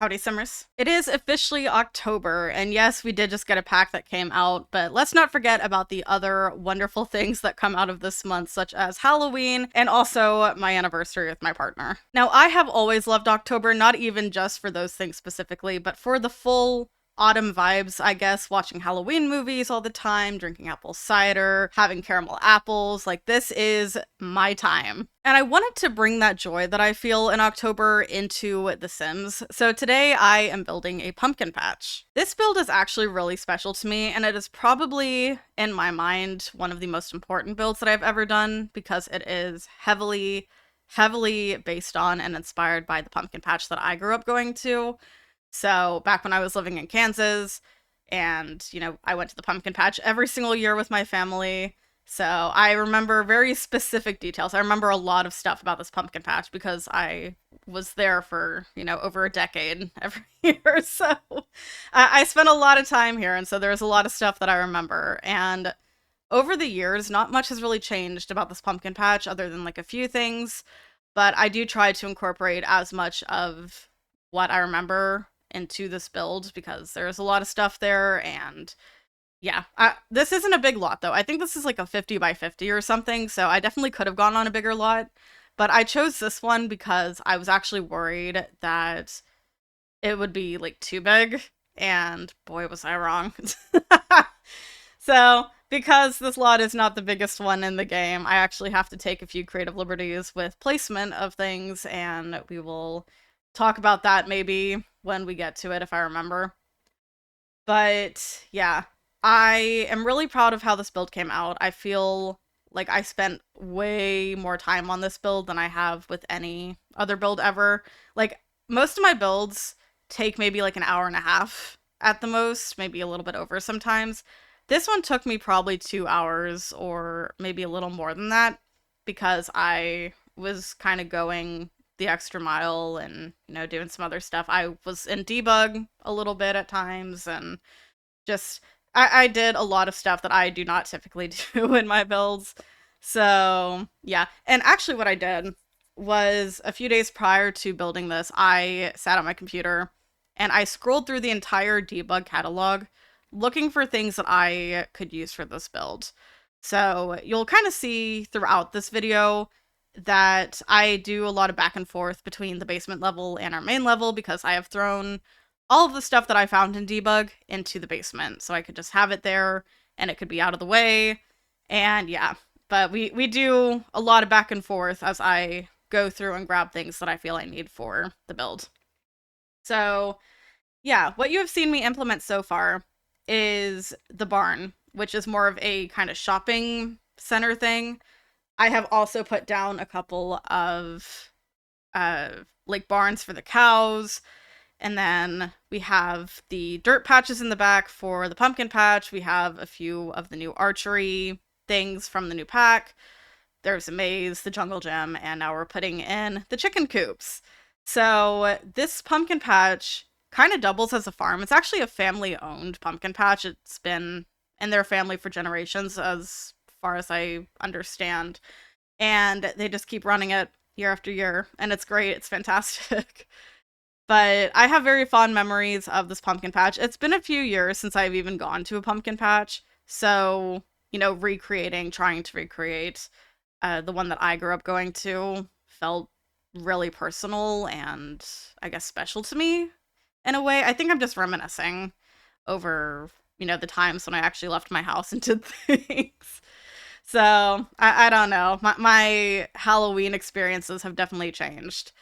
Howdy, Simmers. It is officially October, and yes, we did just get a pack that came out, but let's not forget about the other wonderful things that come out of this month, such as Halloween and also my anniversary with my partner. Now, I have always loved October, not even just for those things specifically, but for the full autumn vibes, I guess, watching Halloween movies all the time, drinking apple cider, having caramel apples. Like, this is my time. And I wanted to bring that joy that I feel in October into The Sims. So today I am building a pumpkin patch. This build is actually really special to me, and it is probably, in my mind, one of the most important builds that I've ever done because it is heavily based on and inspired by the pumpkin patch that I grew up going to. So back when I was living in Kansas and, I went to the pumpkin patch every single year with my family. So I remember very specific details. I remember a lot of stuff about this pumpkin patch because I was there for, over a decade every year. So I spent a lot of time here. And so there's a lot of stuff that I remember. And over the years, not much has really changed about this pumpkin patch other than like a few things. But I do try to incorporate as much of what I remember into this build because there's a lot of stuff there. And yeah, this isn't a big lot though. I think this is like a 50 by 50 or something, so I definitely could have gone on a bigger lot, but I chose this one because I was actually worried that it would be like too big, and boy was I wrong. So because this lot is not the biggest one in the game, I actually have to take a few creative liberties with placement of things, and we will talk about that maybe when we get to it if I remember. But yeah, I am really proud of how this build came out. I feel like I spent way more time on this build than I have with any other build ever. Like, most of my builds take maybe like an hour and a half at the most, maybe a little bit over sometimes. This one took me probably 2 hours or maybe a little more than that because I was kind of going the extra mile and, doing some other stuff. I was in debug a little bit at times and just, I did a lot of stuff that I do not typically do in my builds. So yeah, and actually what I did was a few days prior to building this, I sat on my computer and I scrolled through the entire debug catalog looking for things that I could use for this build. So you'll kind of see throughout this video that I do a lot of back and forth between the basement level and our main level because I have thrown all of the stuff that I found in debug into the basement. So I could just have it there and it could be out of the way. And yeah, but we do a lot of back and forth as I go through and grab things that I feel I need for the build. So yeah, what you have seen me implement so far is the barn, which is more of a kind of shopping center thing. I have also put down a couple of like barns for the cows, and then we have the dirt patches in the back for the pumpkin patch. We have a few of the new archery things from the new pack. There's a maze, the jungle gym, and now we're putting in the chicken coops. So this pumpkin patch kind of doubles as a farm. It's actually a family-owned pumpkin patch. It's been in their family for generations, as far as I understand. And they just keep running it year after year. And it's great. It's fantastic. But I have very fond memories of this pumpkin patch. It's been a few years since I've even gone to a pumpkin patch. So, trying to recreate the one that I grew up going to felt really personal and, I guess, special to me in a way. I think I'm just reminiscing over, the times when I actually left my house and did things. So, I don't know. My Halloween experiences have definitely changed.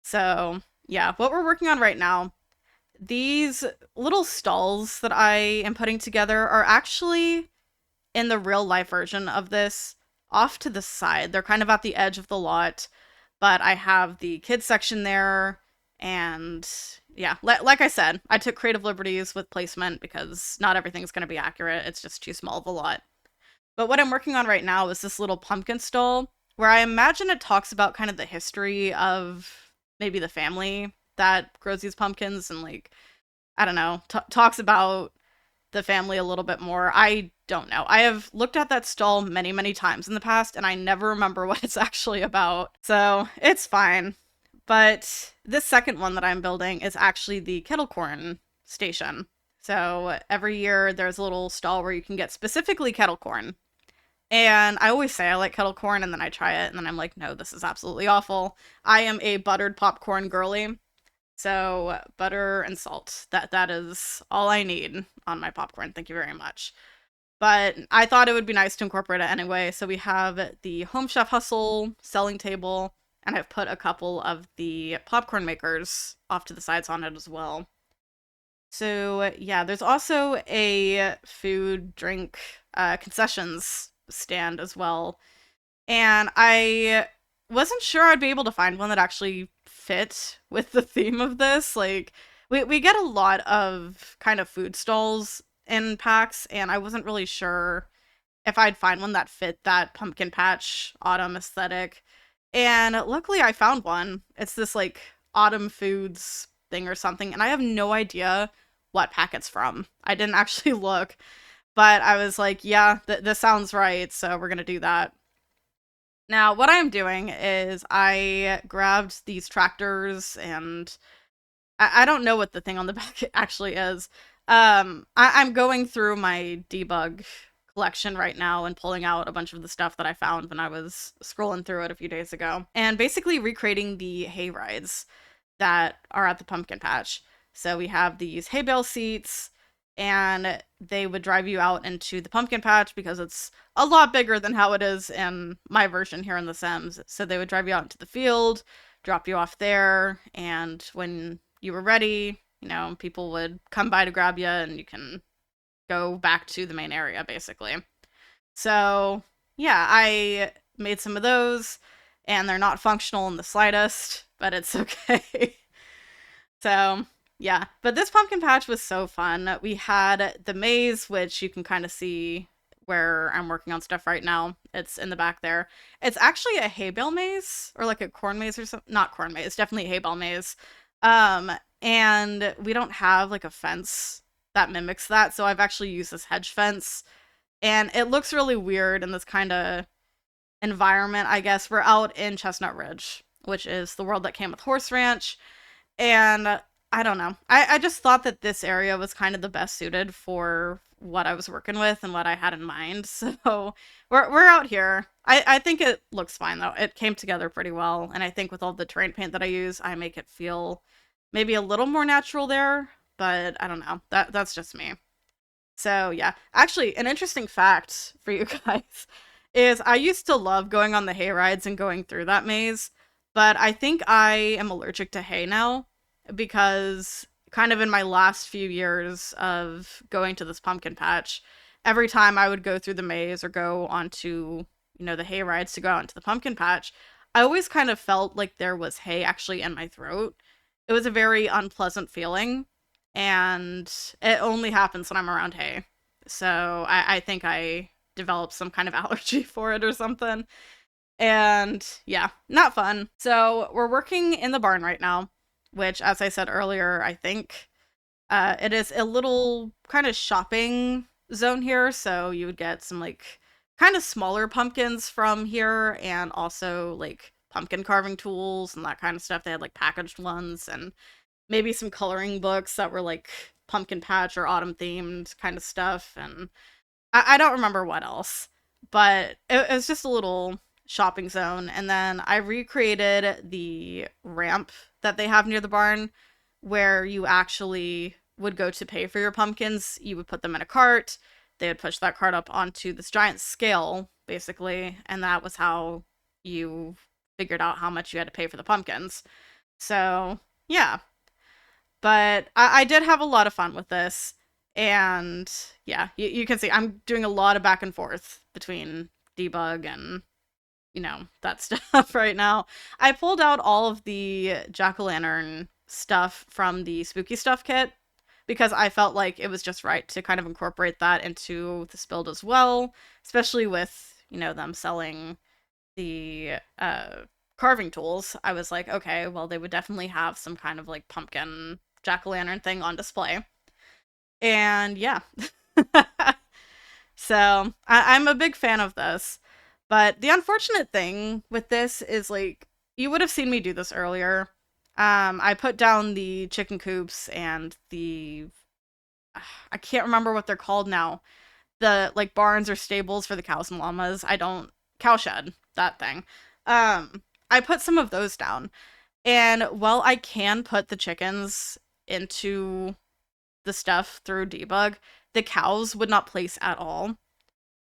So, yeah, what we're working on right now, these little stalls that I am putting together are actually in the real life version of this off to the side. They're kind of at the edge of the lot, but I have the kids section there. And yeah, like I said, I took creative liberties with placement because not everything's going to be accurate. It's just too small of a lot. But what I'm working on right now is this little pumpkin stall where I imagine it talks about kind of the history of maybe the family that grows these pumpkins and, like, I don't know, talks about the family a little bit more. I don't know. I have looked at that stall many times in the past and I never remember what it's actually about. So it's fine. But this second one that I'm building is actually the kettle corn station. So every year there's a little stall where you can get specifically kettle corn. And I always say I like kettle corn, and then I try it, and then I'm like, no, this is absolutely awful. I am a buttered popcorn girly. So butter and salt. That is all I need on my popcorn. Thank you very much. But I thought it would be nice to incorporate it anyway. So we have the Home Chef Hustle selling table, and I've put a couple of the popcorn makers off to the sides on it as well. So yeah, there's also a food, drink, concessions stand as well. And I wasn't sure I'd be able to find one that actually fit with the theme of this. Like, we get a lot of kind of food stalls in packs, and I wasn't really sure if I'd find one that fit that pumpkin patch autumn aesthetic. And luckily I found one. It's this like autumn foods thing or something, and I have no idea what pack it's from. I didn't actually look, but I was like, yeah, this sounds right, so we're gonna do that. Now, what I'm doing is I grabbed these tractors, and I don't know what the thing on the back actually is. I'm going through my debug collection right now and pulling out a bunch of the stuff that I found when I was scrolling through it a few days ago, and basically recreating the hay rides that are at the pumpkin patch. So we have these hay bale seats, and they would drive you out into the pumpkin patch because it's a lot bigger than how it is in my version here in The Sims. So they would drive you out into the field, drop you off there, and when you were ready, people would come by to grab you, and you can go back to the main area, basically. So, yeah, I made some of those, and they're not functional in the slightest, but it's okay. So, yeah. But this pumpkin patch was so fun. We had the maze, which you can kind of see where I'm working on stuff right now. It's in the back there. It's actually a hay bale maze, or like a corn maze or something. Not corn maze, definitely a hay bale maze. And we don't have like a fence that mimics that, so I've actually used this hedge fence, and it looks really weird in this kind of environment, I guess. We're out in Chestnut Ridge, which is the world that came with Horse Ranch, and I don't know. I just thought that this area was kind of the best suited for what I was working with and what I had in mind. So we're out here. I think it looks fine though. It came together pretty well, and I think with all the terrain paint that I use, I make it feel maybe a little more natural there, but I don't know. That's just me. So yeah. Actually, an interesting fact for you guys is I used to love going on the hay rides and going through that maze, but I think I am allergic to hay now because kind of in my last few years of going to this pumpkin patch, every time I would go through the maze or go onto, the hay rides to go out into the pumpkin patch, I always kind of felt like there was hay actually in my throat. It was a very unpleasant feeling, and it only happens when I'm around hay. So I think I developed some kind of allergy for it or something. And yeah, not fun. So we're working in the barn right now, which, as I said earlier, I think it is a little kind of shopping zone here. So you would get some like kind of smaller pumpkins from here, and also like pumpkin carving tools and that kind of stuff. They had like packaged ones, and maybe some coloring books that were like pumpkin patch or autumn themed kind of stuff. And I don't remember what else, but it was just a little shopping zone. And then I recreated the ramp that they have near the barn, where you actually would go to pay for your pumpkins. You would put them in a cart. They would push that cart up onto this giant scale, basically, and that was how you figured out how much you had to pay for the pumpkins. So, yeah. But I did have a lot of fun with this. And yeah, you can see I'm doing a lot of back and forth between debug and, that stuff right now. I pulled out all of the jack-o'-lantern stuff from the spooky stuff kit because I felt like it was just right to kind of incorporate that into this build as well, especially with, them selling the carving tools. I was like, okay, well, they would definitely have some kind of like pumpkin jack-o'-lantern thing on display. And yeah. So I'm a big fan of this. But the unfortunate thing with this is, like, you would have seen me do this earlier. I put down the chicken coops and the I can't remember what they're called now. The like barns or stables for the cows and llamas. I don't cowshed, that thing. I put some of those down. And while I can put the chickens into the stuff through debug, the cows would not place at all.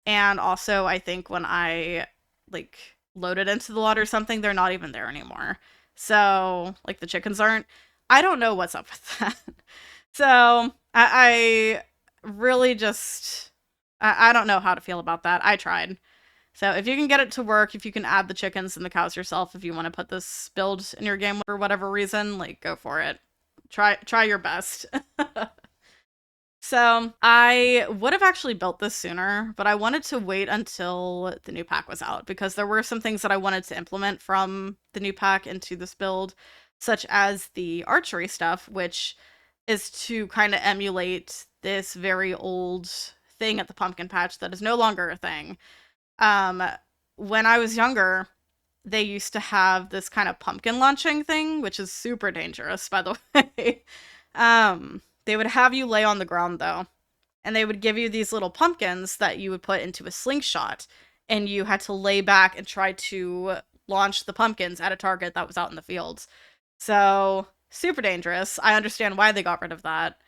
And also, I think when I like load it into the lot or something, they're not even there anymore. So, like the chickens aren't. I don't know what's up with that. So, I really just I don't know how to feel about that. I tried. So if you can get it to work, if you can add the chickens and the cows yourself, if you want to put this build in your game for whatever reason, like go for it. Try your best. So I would have actually built this sooner, but I wanted to wait until the new pack was out because there were some things that I wanted to implement from the new pack into this build, such as the archery stuff, which is to kind of emulate this very old thing at the pumpkin patch that is no longer a thing. Um, when I was younger, they used to have this kind of pumpkin launching thing, which is super dangerous, by the way. They would have you lay on the ground though, and they would give you these little pumpkins that you would put into a slingshot, and you had to lay back and try to launch the pumpkins at a target that was out in the fields. So, super dangerous. I understand why they got rid of that,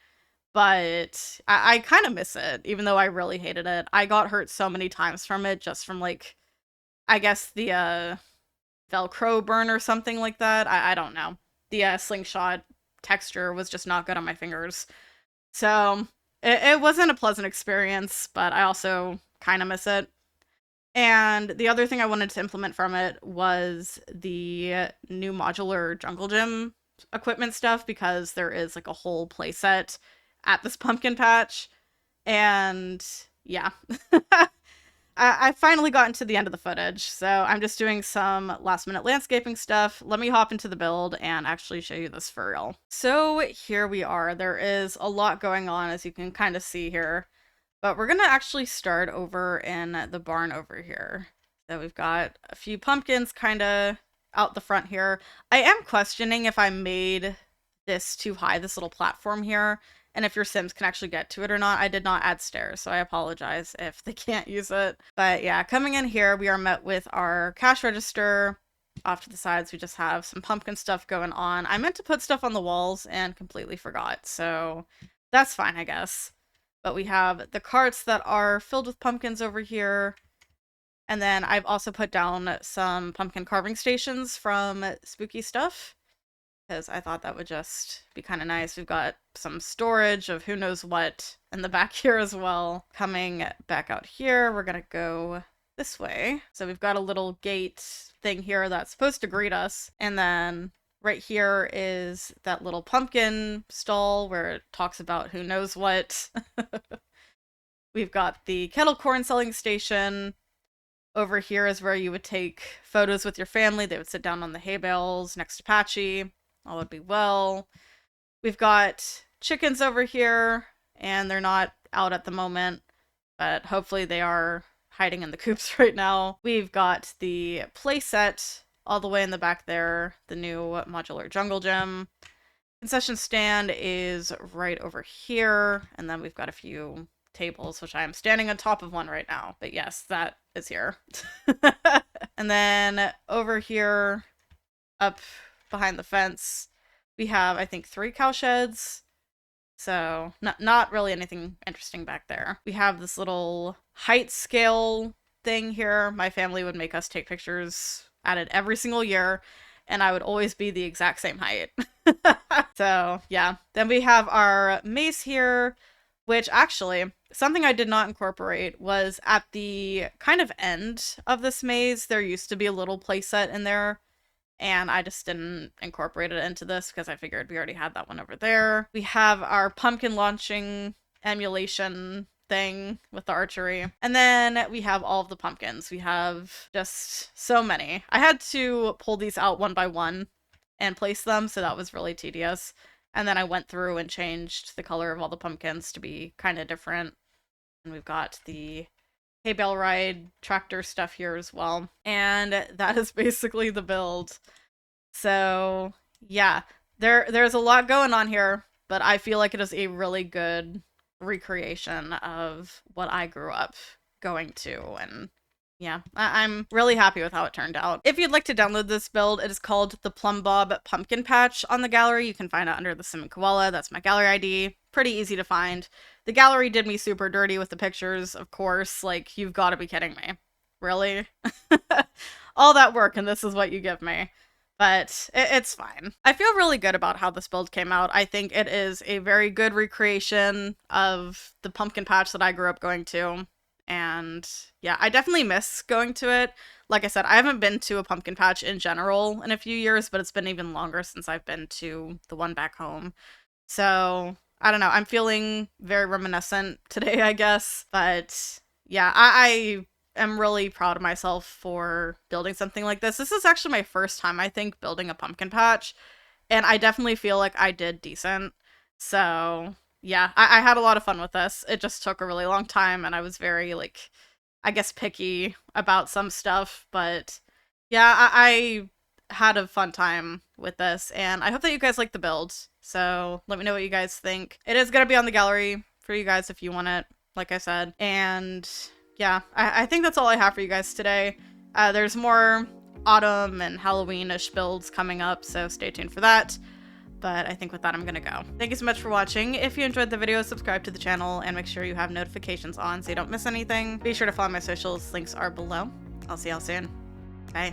but I kind of miss it, even though I really hated it. I got hurt so many times from it, just from like, I guess the Velcro burn or something like that. I don't know. The slingshot texture was just not good on my fingers. So it wasn't a pleasant experience, but I also kind of miss it. And the other thing I wanted to implement from it was the new modular jungle gym equipment stuff, because there is like a whole playset at this pumpkin patch. And yeah. I finally gotten to the end of the footage, so I'm just doing some last minute landscaping stuff. Let me hop into the build and actually show you this for real. So here we are. There is a lot going on, as you can kind of see here, but we're gonna actually start over in the barn over here. So we've got a few pumpkins kind of out the front here. I am questioning if I made this too high, this little platform here, and if your Sims can actually get to it or not. I did not add stairs, so I apologize if they can't use it. But yeah, coming in here, we are met with our cash register. Off to the sides, we just have some pumpkin stuff going on. I meant to put stuff on the walls and completely forgot, so that's fine, I guess. But we have the carts that are filled with pumpkins over here. And then I've also put down some pumpkin carving stations from Spooky Stuff, because I thought that would just be kind of nice. We've got some storage of who knows what in the back here as well. Coming back out here, we're gonna go this way. So we've got a little gate thing here that's supposed to greet us. And then right here is that little pumpkin stall where it talks about who knows what. We've got the kettle corn selling station. Over here is where you would take photos with your family. They would sit down on the hay bales next to Patchy. All would be well. We've got chickens over here, and they're not out at the moment, but hopefully they are hiding in the coops right now. We've got the playset all the way in the back there, the new modular jungle gym. Concession stand is right over here, and then we've got a few tables, which I am standing on top of one right now. But yes, that is here. And then over here, up behind the fence, we have, I think, 3 cow sheds. So not really anything interesting back there. We have this little height scale thing here. My family would make us take pictures at it every single year, and I would always be the exact same height. So yeah. Then we have our maze here, which actually, something I did not incorporate was at the kind of end of this maze, there used to be a little playset in there, and I just didn't incorporate it into this because I figured we already had that one over there. We have our pumpkin launching emulation thing with the archery. And then we have all of the pumpkins. We have just so many. I had to pull these out one by one and place them, so that was really tedious. And then I went through and changed the color of all the pumpkins to be kind of different. And we've got the hay bale ride tractor stuff here as well. And that is basically the build. So yeah, There's a lot going on here, but I feel like it is a really good recreation of what I grew up going to, and yeah, I'm really happy with how it turned out. If you'd like to download this build, it is called the Plum Bob Pumpkin Patch on the gallery. You can find it under TheSimmingKoala. That's my gallery ID. Pretty easy to find. The gallery did me super dirty with the pictures, of course. Like, you've got to be kidding me. Really? All that work, and this is what you give me. But it's fine. I feel really good about how this build came out. I think it is a very good recreation of the pumpkin patch that I grew up going to. And yeah, I definitely miss going to it. Like I said, I haven't been to a pumpkin patch in general in a few years, but it's been even longer since I've been to the one back home. So I don't know. I'm feeling very reminiscent today, I guess. But yeah, I am really proud of myself for building something like this. This is actually my first time, I think, building a pumpkin patch, and I definitely feel like I did decent. So yeah, I had a lot of fun with this. It just took a really long time, and I was very, like, I guess, picky about some stuff, but yeah, I had a fun time with this, and I hope that you guys like the build. So let me know what you guys think. It is gonna be on the gallery for you guys if you want it, like I said. And yeah, I think that's all I have for you guys today. There's more autumn and Halloween-ish builds coming up, so stay tuned for that. But I think with that, I'm gonna go. Thank you so much for watching. If you enjoyed the video, subscribe to the channel and make sure you have notifications on so you don't miss anything. Be sure to follow my socials. Links are below. I'll see y'all soon. Bye.